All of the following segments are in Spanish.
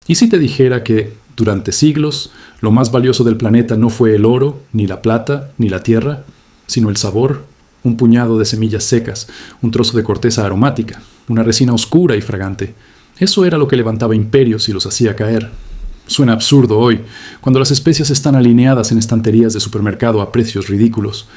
¿Y si te dijera que, durante siglos, lo más valioso del planeta no fue el oro, ni la plata, ni la tierra, sino el sabor, un puñado de semillas secas, un trozo de corteza aromática, una resina oscura y fragante? Eso era lo que levantaba imperios y los hacía caer. Suena absurdo hoy, cuando las especias están alineadas en estanterías de supermercado a precios ridículos.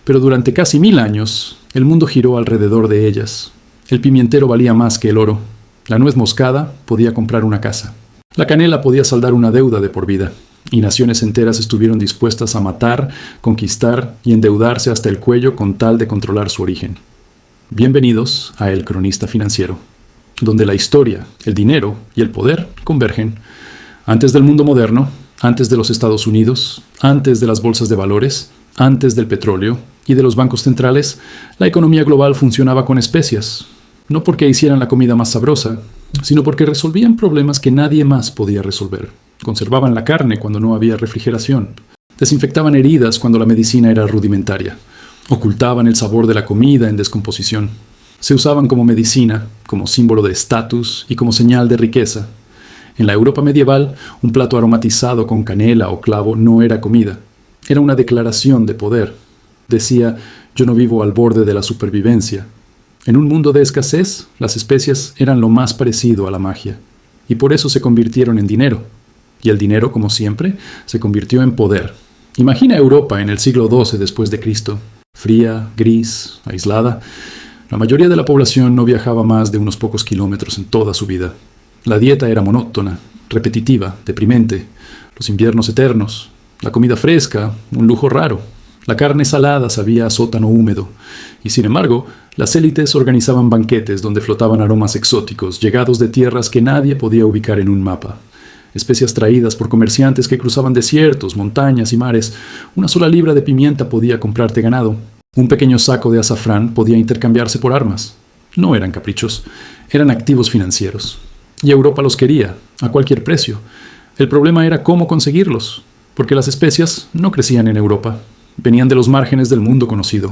Pero durante casi 1000 años, el mundo giró alrededor de ellas. El pimientero valía más que el oro. La nuez moscada podía comprar una casa. La canela podía saldar una deuda de por vida. Y naciones enteras estuvieron dispuestas a matar, conquistar y endeudarse hasta el cuello con tal de controlar su origen. Bienvenidos a El Cronista Financiero, donde la historia, el dinero y el poder convergen. Antes del mundo moderno, antes de los Estados Unidos, antes de las bolsas de valores, antes del petróleo y de los bancos centrales, la economía global funcionaba con especias, no porque hicieran la comida más sabrosa, sino porque resolvían problemas que nadie más podía resolver. Conservaban la carne cuando no había refrigeración, desinfectaban heridas cuando la medicina era rudimentaria, ocultaban el sabor de la comida en descomposición, se usaban como medicina, como símbolo de estatus y como señal de riqueza. En la Europa medieval, un plato aromatizado con canela o clavo no era comida. Era una declaración de poder. Decía, yo no vivo al borde de la supervivencia. En un mundo de escasez, las especias eran lo más parecido a la magia. Y por eso se convirtieron en dinero. Y el dinero, como siempre, se convirtió en poder. Imagina Europa en el siglo XII después de Cristo. Fría, gris, aislada. La mayoría de la población no viajaba más de unos pocos kilómetros en toda su vida. La dieta era monótona, repetitiva, deprimente, los inviernos eternos, la comida fresca, un lujo raro, la carne salada sabía a sótano húmedo, y sin embargo, las élites organizaban banquetes donde flotaban aromas exóticos, llegados de tierras que nadie podía ubicar en un mapa. Especias traídas por comerciantes que cruzaban desiertos, montañas y mares. Una sola libra de pimienta podía comprarte ganado. Un pequeño saco de azafrán podía intercambiarse por armas. No eran caprichos, eran activos financieros. Y Europa los quería, a cualquier precio. El problema era cómo conseguirlos, porque las especias no crecían en Europa. Venían de los márgenes del mundo conocido.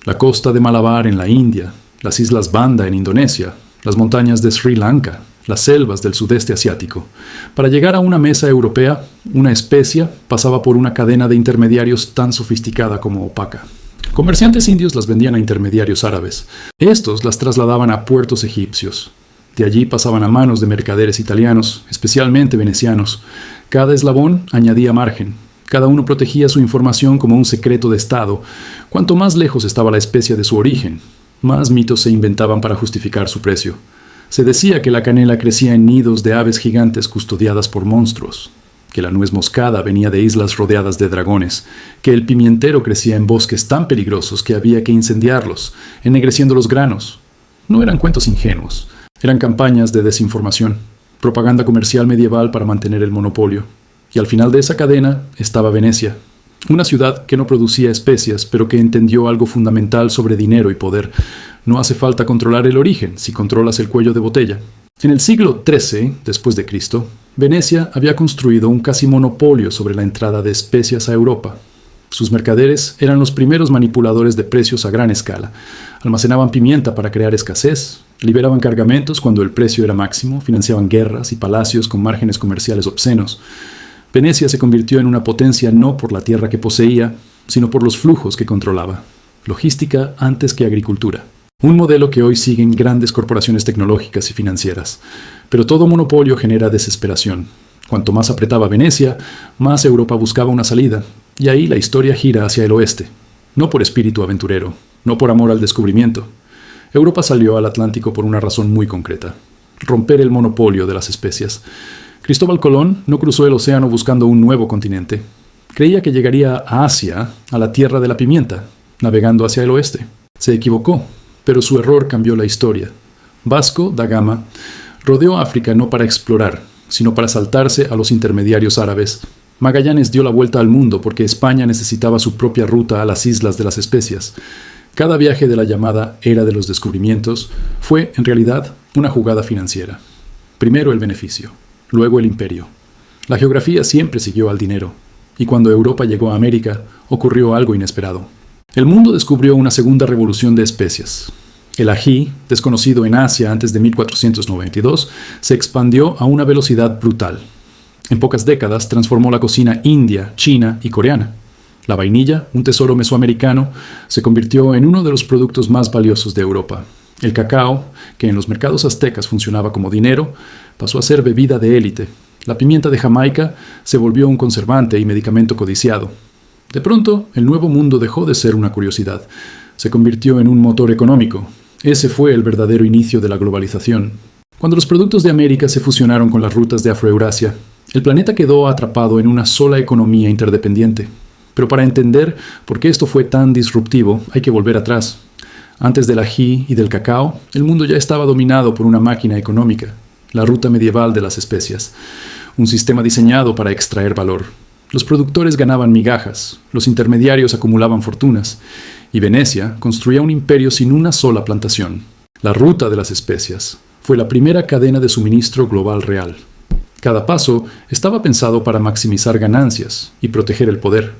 La costa de Malabar en la India, las islas Banda en Indonesia, las montañas de Sri Lanka, las selvas del sudeste asiático. Para llegar a una mesa europea, una especia pasaba por una cadena de intermediarios tan sofisticada como opaca. Comerciantes indios las vendían a intermediarios árabes. Estos las trasladaban a puertos egipcios. De allí pasaban a manos de mercaderes italianos, especialmente venecianos. Cada eslabón añadía margen. Cada uno protegía su información como un secreto de Estado. Cuanto más lejos estaba la especia de su origen, más mitos se inventaban para justificar su precio. Se decía que la canela crecía en nidos de aves gigantes custodiadas por monstruos, que la nuez moscada venía de islas rodeadas de dragones, que el pimientero crecía en bosques tan peligrosos que había que incendiarlos, ennegreciendo los granos. No eran cuentos ingenuos. Eran campañas de desinformación, propaganda comercial medieval para mantener el monopolio. Y al final de esa cadena estaba Venecia, una ciudad que no producía especias, pero que entendió algo fundamental sobre dinero y poder. No hace falta controlar el origen si controlas el cuello de botella. En el siglo XIII, después de Cristo, Venecia había construido un casi monopolio sobre la entrada de especias a Europa. Sus mercaderes eran los primeros manipuladores de precios a gran escala. Almacenaban pimienta para crear escasez, liberaban cargamentos cuando el precio era máximo, financiaban guerras y palacios con márgenes comerciales obscenos. Venecia se convirtió en una potencia no por la tierra que poseía, sino por los flujos que controlaba. Logística antes que agricultura. Un modelo que hoy siguen grandes corporaciones tecnológicas y financieras. Pero todo monopolio genera desesperación. Cuanto más apretaba Venecia, más Europa buscaba una salida. Y ahí la historia gira hacia el oeste. No por espíritu aventurero, no por amor al descubrimiento. Europa salió al Atlántico por una razón muy concreta: romper el monopolio de las especias. Cristóbal Colón no cruzó el océano buscando un nuevo continente. Creía que llegaría a Asia, a la tierra de la pimienta, navegando hacia el oeste. Se equivocó, pero su error cambió la historia. Vasco da Gama rodeó África no para explorar, sino para saltarse a los intermediarios árabes. Magallanes dio la vuelta al mundo porque España necesitaba su propia ruta a las islas de las especias. Cada viaje de la llamada Era de los Descubrimientos fue, en realidad, una jugada financiera. Primero el beneficio, luego el imperio. La geografía siempre siguió al dinero, y cuando Europa llegó a América, ocurrió algo inesperado. El mundo descubrió una segunda revolución de especias. El ají, desconocido en Asia antes de 1492, se expandió a una velocidad brutal. En pocas décadas transformó la cocina india, china y coreana. La vainilla, un tesoro mesoamericano, se convirtió en uno de los productos más valiosos de Europa. El cacao, que en los mercados aztecas funcionaba como dinero, pasó a ser bebida de élite. La pimienta de Jamaica se volvió un conservante y medicamento codiciado. De pronto, el Nuevo Mundo dejó de ser una curiosidad. Se convirtió en un motor económico. Ese fue el verdadero inicio de la globalización. Cuando los productos de América se fusionaron con las rutas de Afroeurasia, el planeta quedó atrapado en una sola economía interdependiente. Pero para entender por qué esto fue tan disruptivo, hay que volver atrás. Antes del ají y del cacao, el mundo ya estaba dominado por una máquina económica, la ruta medieval de las especias, un sistema diseñado para extraer valor. Los productores ganaban migajas, los intermediarios acumulaban fortunas, y Venecia construía un imperio sin una sola plantación. La ruta de las especias fue la primera cadena de suministro global real. Cada paso estaba pensado para maximizar ganancias y proteger el poder.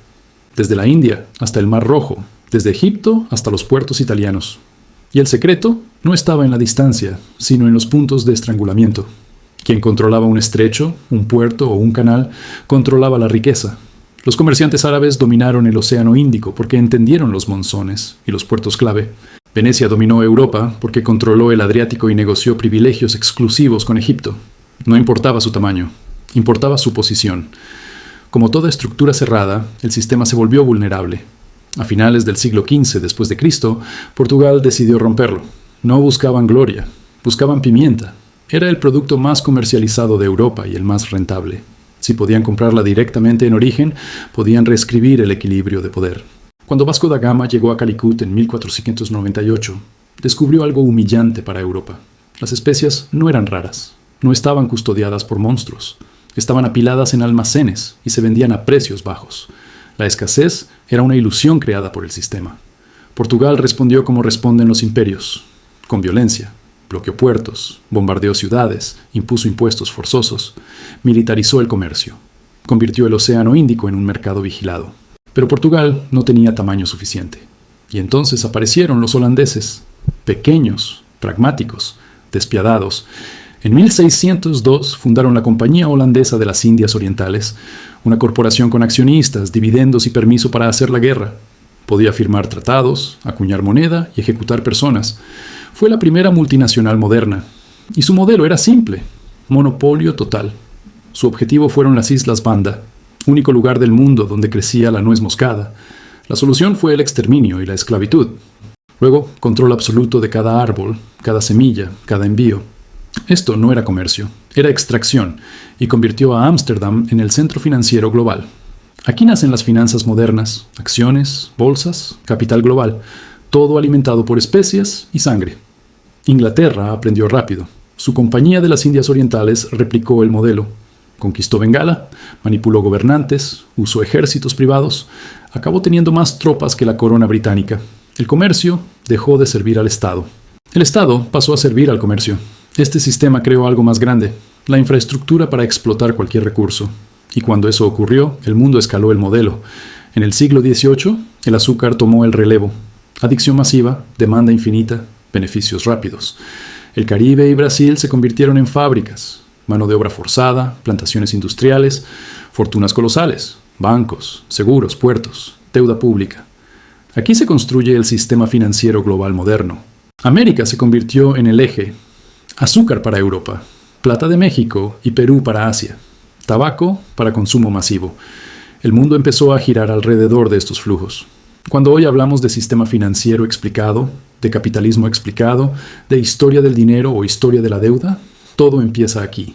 Desde la India hasta el Mar Rojo, desde Egipto hasta los puertos italianos. Y el secreto no estaba en la distancia, sino en los puntos de estrangulamiento. Quien controlaba un estrecho, un puerto o un canal, controlaba la riqueza. Los comerciantes árabes dominaron el Océano Índico porque entendieron los monzones y los puertos clave. Venecia dominó Europa porque controló el Adriático y negoció privilegios exclusivos con Egipto. No importaba su tamaño, importaba su posición. Como toda estructura cerrada, el sistema se volvió vulnerable. A finales del siglo XV después de Cristo, Portugal decidió romperlo. No buscaban gloria, buscaban pimienta. Era el producto más comercializado de Europa y el más rentable. Si podían comprarla directamente en origen, podían reescribir el equilibrio de poder. Cuando Vasco da Gama llegó a Calicut en 1498, descubrió algo humillante para Europa. Las especias no eran raras, no estaban custodiadas por monstruos. Estaban apiladas en almacenes y se vendían a precios bajos. La escasez era una ilusión creada por el sistema. Portugal respondió como responden los imperios, con violencia. Bloqueó puertos, bombardeó ciudades, impuso impuestos forzosos, militarizó el comercio, convirtió el Océano Índico en un mercado vigilado. Pero Portugal no tenía tamaño suficiente. Y entonces aparecieron los holandeses, pequeños, pragmáticos, despiadados. En 1602 fundaron la Compañía Holandesa de las Indias Orientales, una corporación con accionistas, dividendos y permiso para hacer la guerra. Podía firmar tratados, acuñar moneda y ejecutar personas. Fue la primera multinacional moderna, y su modelo era simple, monopolio total. Su objetivo fueron las Islas Banda, único lugar del mundo donde crecía la nuez moscada. La solución fue el exterminio y la esclavitud. Luego, control absoluto de cada árbol, cada semilla, cada envío. Esto no era comercio, era extracción, y convirtió a Ámsterdam en el centro financiero global. Aquí nacen las finanzas modernas, acciones, bolsas, capital global, todo alimentado por especias y sangre. Inglaterra aprendió rápido. Su Compañía de las Indias Orientales replicó el modelo. Conquistó Bengala, manipuló gobernantes, usó ejércitos privados, acabó teniendo más tropas que la corona británica. El comercio dejó de servir al Estado. El Estado pasó a servir al comercio. Este sistema creó algo más grande, la infraestructura para explotar cualquier recurso. Y cuando eso ocurrió, el mundo escaló el modelo. En el siglo XVIII, el azúcar tomó el relevo. Adicción masiva, demanda infinita, beneficios rápidos. El Caribe y Brasil se convirtieron en fábricas, mano de obra forzada, plantaciones industriales, fortunas colosales, bancos, seguros, puertos, deuda pública. Aquí se construye el sistema financiero global moderno. América se convirtió en el eje. Azúcar para Europa, plata de México y Perú para Asia, tabaco para consumo masivo. El mundo empezó a girar alrededor de estos flujos. Cuando hoy hablamos de sistema financiero explicado, de capitalismo explicado, de historia del dinero o historia de la deuda, todo empieza aquí.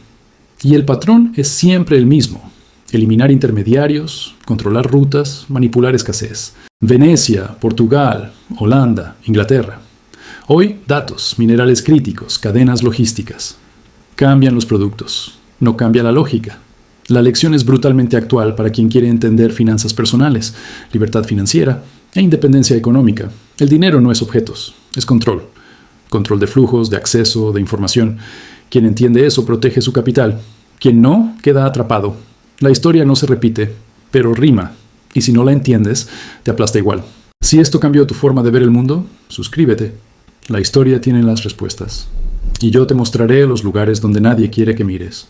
Y el patrón es siempre el mismo. Eliminar intermediarios, controlar rutas, manipular escasez. Venecia, Portugal, Holanda, Inglaterra. Hoy, datos, minerales críticos, cadenas logísticas. Cambian los productos, no cambia la lógica. La lección es brutalmente actual para quien quiere entender finanzas personales, libertad financiera e independencia económica. El dinero no es objetos, es control. Control de flujos, de acceso, de información. Quien entiende eso protege su capital. Quien no, queda atrapado. La historia no se repite, pero rima. Y si no la entiendes, te aplasta igual. Si esto cambió tu forma de ver el mundo, suscríbete. La historia tiene las respuestas. Y yo te mostraré los lugares donde nadie quiere que mires.